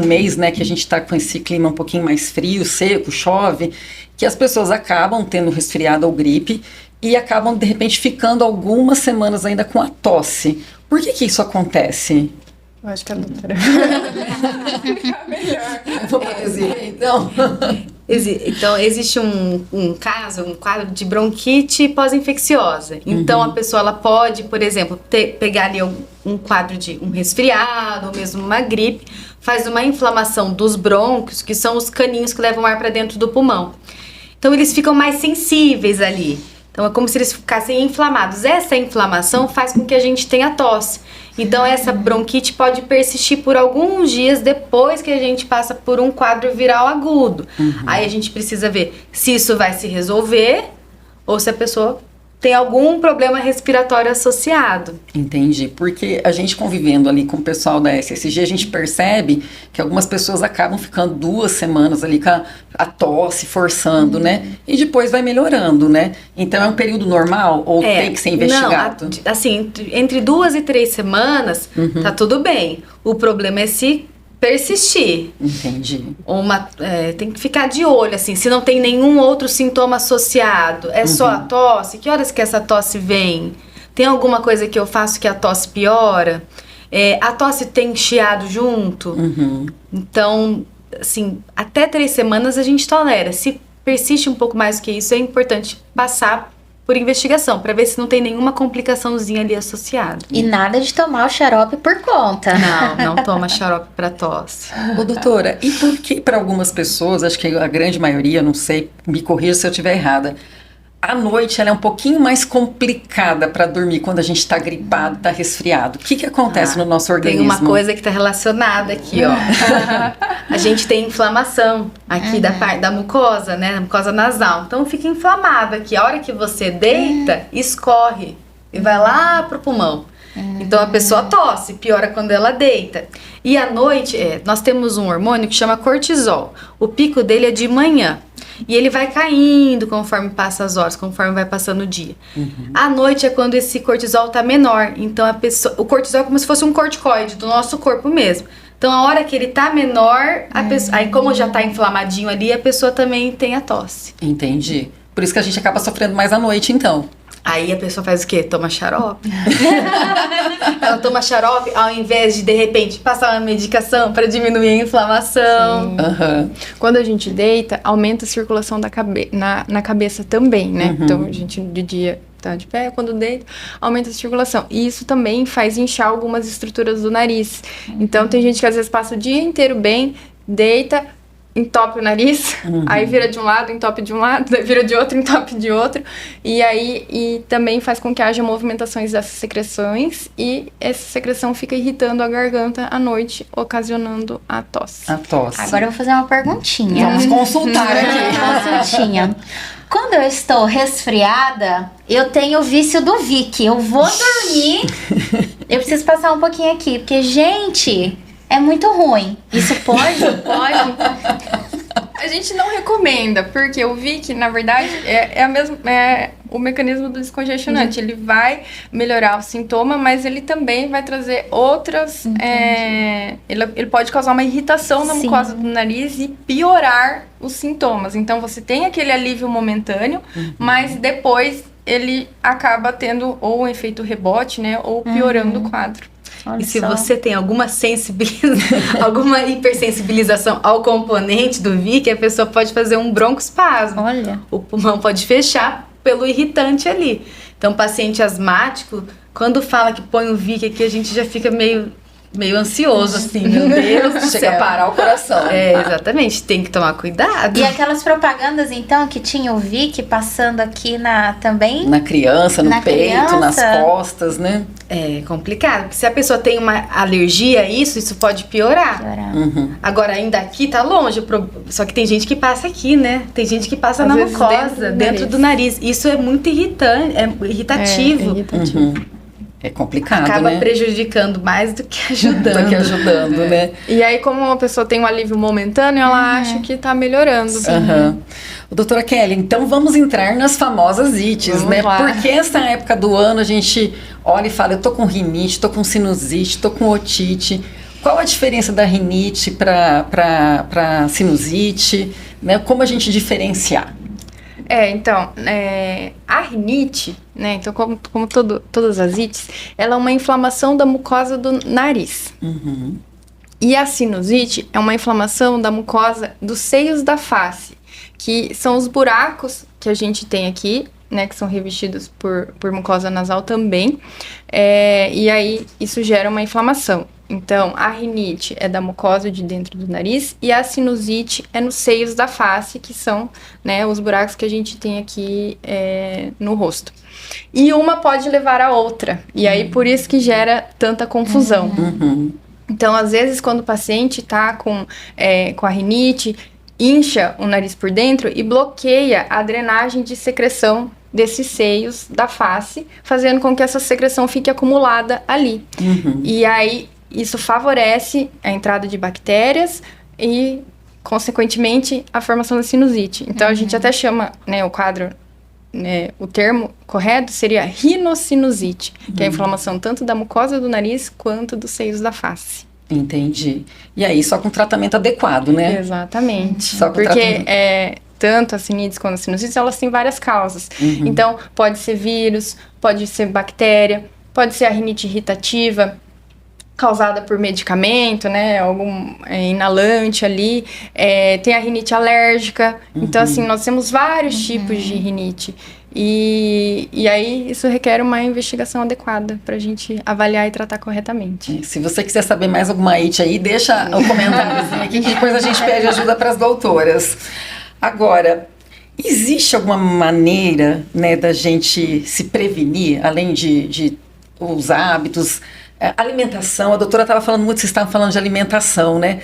mês, né, que a gente está com esse clima um pouquinho mais frio, seco, chove, que as pessoas acabam tendo resfriado ou gripe e acabam, de repente, ficando algumas semanas ainda com a tosse. Por que isso acontece?
Eu acho que a doutora vai ficar melhor.
Vou dizer, então.
Então, existe um quadro de bronquite pós-infecciosa. Então, a pessoa ela pode, por exemplo, pegar ali um quadro de um resfriado, ou mesmo uma gripe, faz uma inflamação dos brônquios, que são os caninhos que levam ar para dentro do pulmão. Então, eles ficam mais sensíveis ali. Então, é como se eles ficassem inflamados. Essa inflamação faz com que a gente tenha tosse. Então, essa bronquite pode persistir por alguns dias depois que a gente passa por um quadro viral agudo. Aí a gente precisa ver se isso vai se resolver ou se a pessoa tem algum problema respiratório associado.
Entendi, porque a gente convivendo ali com o pessoal da SSG, a gente percebe que algumas pessoas acabam ficando 2 semanas ali com a tosse, forçando, né? E depois vai melhorando, né? Então é um período normal ou tem que ser investigado?
Não, assim, entre 2 e 3 semanas, tá tudo bem. O problema é se persistir.
Entendi.
Tem que ficar de olho, assim, se não tem nenhum outro sintoma associado. É só a tosse? Que horas que essa tosse vem? Tem alguma coisa que eu faço que a tosse piora? A tosse tem chiado junto? Então, assim, até 3 semanas a gente tolera. Se persiste um pouco mais do que isso, é importante passar por investigação, para ver se não tem nenhuma complicaçãozinha ali associada.
E nada de tomar o xarope por conta.
Não toma xarope para tosse.
Ô, doutora, e por que para algumas pessoas, acho que a grande maioria, não sei, me corrija se eu estiver errada, à noite ela é um pouquinho mais complicada para dormir quando a gente está gripado, está resfriado. O que acontece no nosso organismo?
Tem uma coisa que está relacionada aqui, ó. A gente tem inflamação aqui da parte da mucosa, né? Da mucosa nasal. Então fica inflamado aqui. A hora que você deita, escorre e vai lá pro pulmão. Então a pessoa tosse, piora quando ela deita. E à noite, nós temos um hormônio que chama cortisol. O pico dele é de manhã. E ele vai caindo conforme passa as horas, conforme vai passando o dia. À noite é quando esse cortisol tá menor. Então o cortisol é como se fosse um corticoide do nosso corpo mesmo. Então a hora que ele tá menor, aí como já tá inflamadinho ali, a pessoa também tem a tosse.
Entendi. Por isso que a gente acaba sofrendo mais à noite, então.
Aí a pessoa faz o quê? Toma xarope. Ela toma xarope ao invés de repente, passar uma medicação para diminuir a inflamação.
Quando a gente deita, aumenta a circulação na cabeça também, né? Então, a gente de dia tá de pé, quando deita, aumenta a circulação. E isso também faz inchar algumas estruturas do nariz. Então, tem gente que às vezes passa o dia inteiro bem, deita, entope o nariz, aí vira de um lado, entope de um lado, daí vira de outro, entope de outro, e também faz com que haja movimentações dessas secreções, e essa secreção fica irritando a garganta à noite, ocasionando a tosse.
Agora eu vou fazer uma perguntinha.
Vamos consultar aqui.
Consultinha. Quando eu estou resfriada, eu tenho o vício do Vick. Eu vou dormir, eu preciso passar um pouquinho aqui, porque, gente... É muito ruim. Isso pode?
Pode. A gente não recomenda, porque o Vick, na verdade, é o mecanismo do descongestionante. Ele vai melhorar o sintoma, mas ele também vai trazer outras... ele pode causar uma irritação na mucosa do nariz e piorar os sintomas. Então, você tem aquele alívio momentâneo, mas depois ele acaba tendo ou um efeito rebote, né? Ou piorando o quadro.
Olha, e se você tem alguma alguma hipersensibilização ao componente do Vick, a pessoa pode fazer um broncoespasmo.
Olha.
O pulmão pode fechar pelo irritante ali. Então, paciente asmático, quando fala que põe o Vick aqui, a gente já fica meio ansioso, assim, meu Deus do céu.
Chega a parar o coração.
Exatamente, tem que tomar cuidado.
E aquelas propagandas, então, que tinha o Vick passando aqui também?
Na criança, no peito, nas costas, né?
É complicado, porque se a pessoa tem uma alergia a isso pode piorar. Agora, ainda aqui tá longe, só que tem gente que passa aqui, né? Tem gente que passa na mucosa, dentro do nariz. Isso é muito irritante, irritativo.
É irritativo.
É complicado,
acaba
né?
prejudicando mais do que ajudando.
Né?
E aí, como uma pessoa tem um alívio momentâneo, ela acha que tá melhorando.
Doutora Kelly, então vamos entrar nas famosas ites, né?
Lá.
Porque essa época do ano a gente olha e fala, eu tô com rinite, tô com sinusite, tô com otite. Qual a diferença da rinite para sinusite? Né? Como a gente diferenciar?
Então, a rinite, né, então como todas as ites, ela é uma inflamação da mucosa do nariz. E a sinusite é uma inflamação da mucosa dos seios da face, que são os buracos que a gente tem aqui, né, que são revestidos por mucosa nasal também, e aí isso gera uma inflamação. Então, a rinite é da mucosa de dentro do nariz e a sinusite é nos seios da face, que são, né, os buracos que a gente tem aqui no rosto. E uma pode levar a outra, e aí por isso que gera tanta confusão. Então, às vezes, quando o paciente está com a rinite, incha o nariz por dentro e bloqueia a drenagem de secreção desses seios da face, fazendo com que essa secreção fique acumulada ali. E aí, isso favorece a entrada de bactérias e, consequentemente, a formação da sinusite. Então, a gente até chama, né, o quadro, né, o termo correto seria rinocinusite, que é a inflamação tanto da mucosa do nariz quanto dos seios da face.
Entendi. E aí, só com tratamento adequado, né?
Exatamente.
Só com
Porque
tratamento.
Tanto as sinites quanto as sinusites, elas têm várias causas. Então, pode ser vírus, pode ser bactéria, pode ser a rinite irritativa, causada por medicamento, né, algum inalante ali, tem a rinite alérgica. Então, assim, nós temos vários tipos de rinite. E aí, isso requer uma investigação adequada para a gente avaliar e tratar corretamente.
Se você quiser saber mais alguma IT aí, deixa o comentáriozinho aqui, que depois a gente pede ajuda para as doutoras. Agora, existe alguma maneira, né, da gente se prevenir, além de os hábitos, alimentação? A doutora estava falando muito, vocês estavam falando de alimentação, né?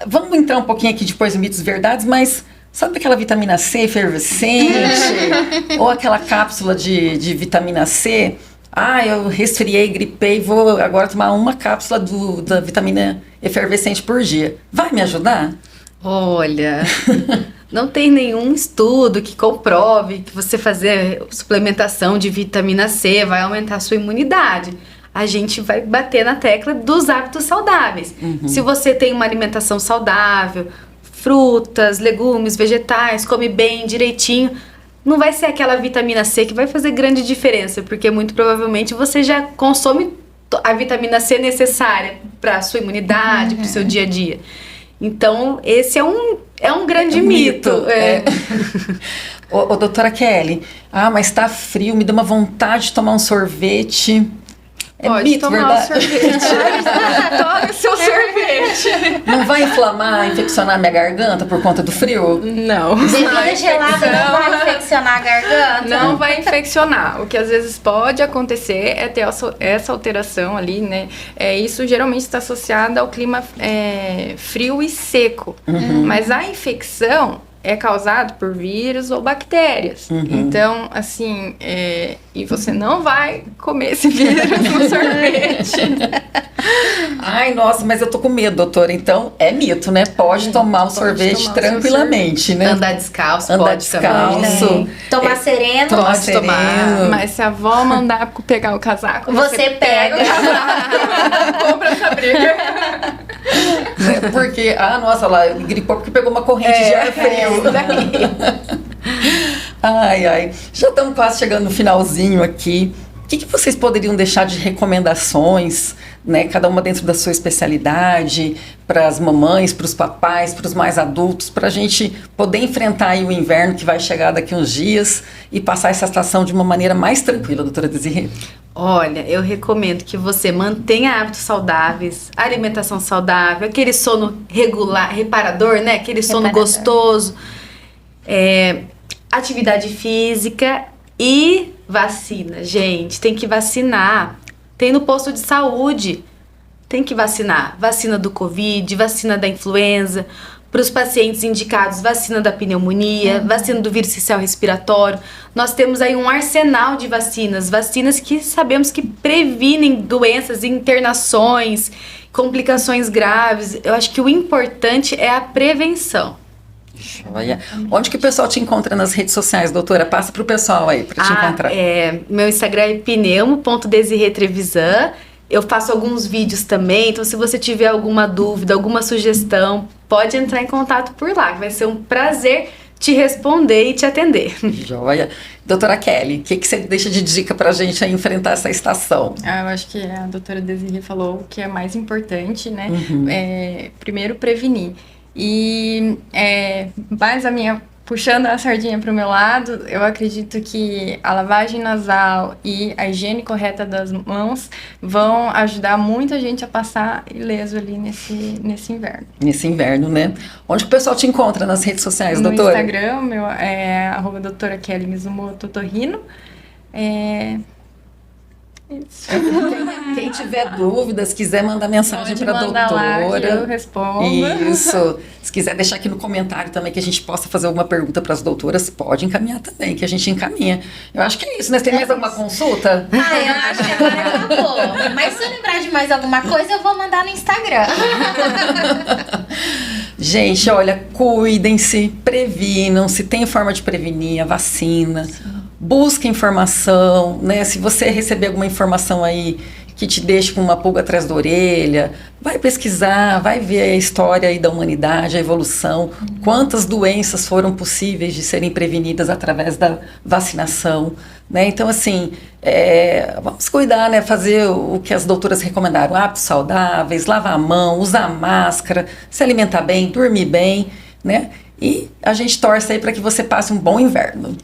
Vamos entrar um pouquinho aqui depois em mitos e verdades, mas sabe aquela vitamina C efervescente? Ou aquela cápsula de vitamina C? Eu resfriei, gripei, vou agora tomar uma cápsula da vitamina efervescente por dia. Vai me ajudar?
Olha, não tem nenhum estudo que comprove que você fazer suplementação de vitamina C vai aumentar a sua imunidade. A gente vai bater na tecla dos hábitos saudáveis. Se você tem uma alimentação saudável, frutas, legumes, vegetais, come bem, direitinho, não vai ser aquela vitamina C que vai fazer grande diferença, porque muito provavelmente você já consome a vitamina C necessária para a sua imunidade, para o seu dia a dia. Então, esse é um grande mito.
Ô, doutora Kelly, mas tá frio, me dá uma vontade de tomar um sorvete.
Pode
mito,
tomar
verdade?
um sorvete. Tome seu sorvete.
Não vai inflamar, infeccionar minha garganta por conta do frio?
Não.
Bebida gelada não vai infeccionar a garganta?
Não vai infeccionar. O que às vezes pode acontecer é ter essa alteração ali, né? Isso geralmente está associado ao clima frio e seco. Mas a infecção é causado por vírus ou bactérias. Então, assim, e você não vai comer esse vírus no sorvete.
Ai, nossa, mas eu tô com medo, doutora. Então, é mito, né? Pode tomar o sorvete
tomar o
tranquilamente, né?
Andar descalço,
Andar
pode
descalço.
também.
Tomar sereno.
Tomar
Pode tomar.
sereno.
Mas se a avó mandar pegar o casaco,
Você pega.
Compra essa briga.
Né? Porque, nossa, lá, gripou porque pegou uma corrente de ar frio. Ai. Já estamos quase chegando no finalzinho aqui. O que vocês poderiam deixar de recomendações, né? Cada uma dentro da sua especialidade, para as mamães, para os papais, para os mais adultos, para a gente poder enfrentar aí o inverno que vai chegar daqui uns dias e passar essa estação de uma maneira mais tranquila, doutora Desirê?
Olha, eu recomendo que você mantenha hábitos saudáveis, alimentação saudável, aquele sono regular, reparador, né? Aquele sono gostoso, atividade física e vacina. Gente, tem que vacinar. Tem no posto de saúde, tem que vacinar. Vacina do Covid, vacina da influenza. Para os pacientes indicados, vacina da pneumonia, vacina do vírus sincicial respiratório. Nós temos aí um arsenal de vacinas que sabemos que previnem doenças, internações, complicações graves. Eu acho que o importante é a prevenção.
Joia. Onde que o pessoal te encontra nas redes sociais, doutora? Passa para o pessoal aí, para te encontrar.
Meu Instagram é pneumo.desirretrevisan. Eu faço alguns vídeos também, então se você tiver alguma dúvida, alguma sugestão, pode entrar em contato por lá, que vai ser um prazer te responder e te atender.
Joia. Doutora Kelly, o que você deixa de dica pra gente aí enfrentar essa estação?
Eu acho que a doutora Desirê falou o que é mais importante, né? Primeiro, prevenir. E mais puxando a sardinha para o meu lado, eu acredito que a lavagem nasal e a higiene correta das mãos vão ajudar muita gente a passar ileso ali nesse inverno.
Nesse inverno, né? Onde o pessoal te encontra nas redes sociais, doutora?
No Instagram, meu é @doutora Kelly Mizumoto Torrino. Isso.
Quem tiver dúvidas, quiser mandar mensagem para a
mandar lá que eu
doutora.
respondo.
Isso. Se quiser deixar aqui no comentário também que a gente possa fazer alguma pergunta para as doutoras, pode encaminhar também, que a gente encaminha. Eu acho que é isso, né? Você tem mais alguma consulta?
Ah, eu acho que agora acabou. Mas se eu lembrar de mais alguma coisa, eu vou mandar no Instagram.
Gente, olha, cuidem-se, previnam-se, tem forma de prevenir, a vacina. Busque informação, né? Se você receber alguma informação aí que te deixe com uma pulga atrás da orelha, vai pesquisar, vai ver a história aí da humanidade, a evolução, quantas doenças foram possíveis de serem prevenidas através da vacinação, né? Então, assim, vamos cuidar, né? Fazer o que as doutoras recomendaram, hábitos saudáveis, lavar a mão, usar máscara, se alimentar bem, dormir bem, né? E a gente torce aí para que você passe um bom inverno.